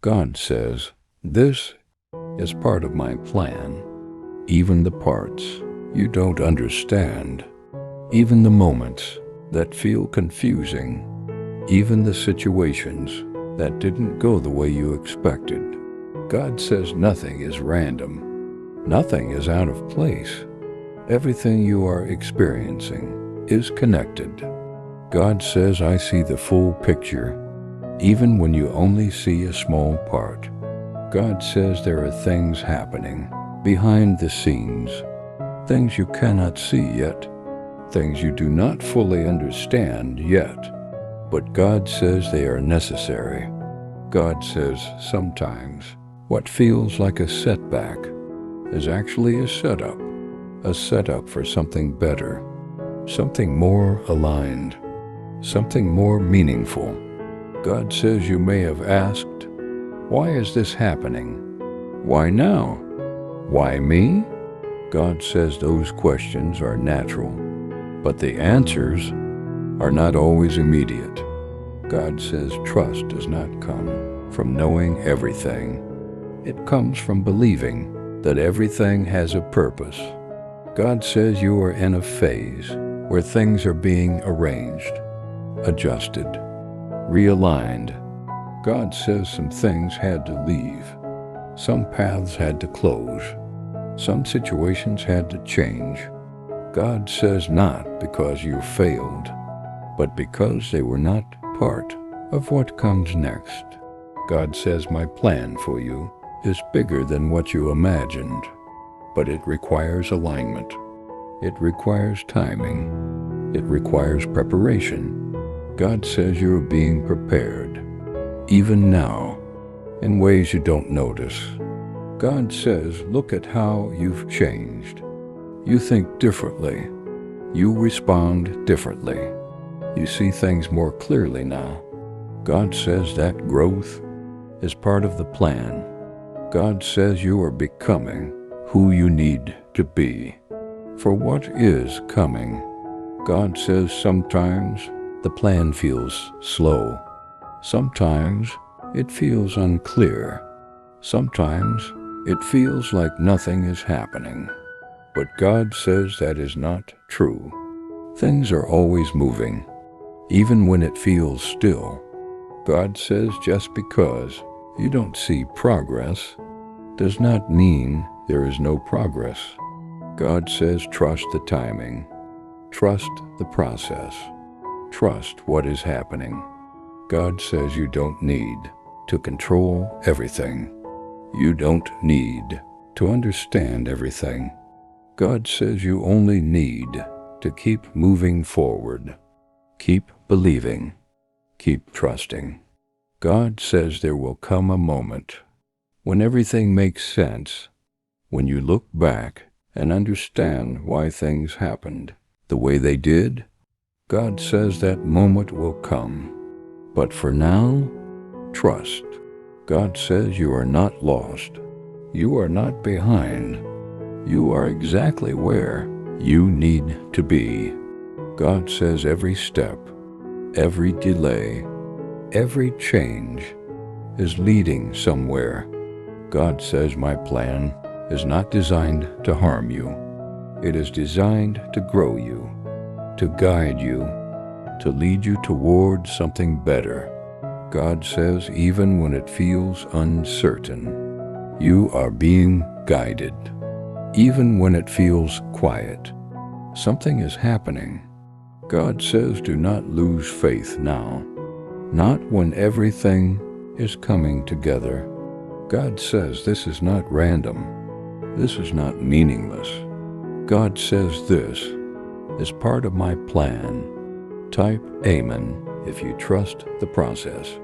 God says, this is part of my plan, even the parts you don't understand, even the moments that feel confusing, even the situations that didn't go the way you expected. God says nothing is random, nothing is out of place. Everything you are experiencing is connected. God says, I see the full picture, even when you only see a small part. God says there are things happening behind the scenes, things you cannot see yet, things you do not fully understand yet. But God says they are necessary. God says sometimes what feels like a setback is actually a setup for something better, something more aligned, something more meaningful. God says you may have asked, why is this happening? Why now? Why me? God says those questions are natural, but the answers are not always immediate. God says trust does not come from knowing everything. It comes from believing that everything has a purpose. God says you are in a phase where things are being arranged, adjusted, realigned. God says some things had to leave. Some paths had to close. Some situations had to change. God says not because you failed, but because they were not part of what comes next. God says my plan for you is bigger than what you imagined, but it requires alignment. It requires timing. It requires preparation. God says you're being prepared, even now, in ways you don't notice. God says, look at how you've changed. You think differently. You respond differently. You see things more clearly now. God says that growth is part of the plan. God says you are becoming who you need to be for what is coming. God says sometimes the plan feels slow. Sometimes it feels unclear. Sometimes it feels like nothing is happening. But God says that is not true. Things are always moving, even when it feels still. God says just because you don't see progress does not mean there is no progress. God says trust the timing, trust the process, trust what is happening. God says you don't need to control everything. You don't need to understand everything. God says you only need to keep moving forward. Keep believing. Keep trusting. God says there will come a moment when everything makes sense, when you look back and understand why things happened the way they did. God says that moment will come. But for now, trust. God says you are not lost. You are not behind. You are exactly where you need to be. God says every step, every delay, every change is leading somewhere. God says my plan is not designed to harm you. It is designed to grow you, to guide you, to lead you toward something better. God says even when it feels uncertain, you are being guided. Even when it feels quiet, something is happening. God says do not lose faith now, not when everything is coming together. God says this is not random. This is not meaningless. God says this is part of my plan. Type Amen if you trust the process.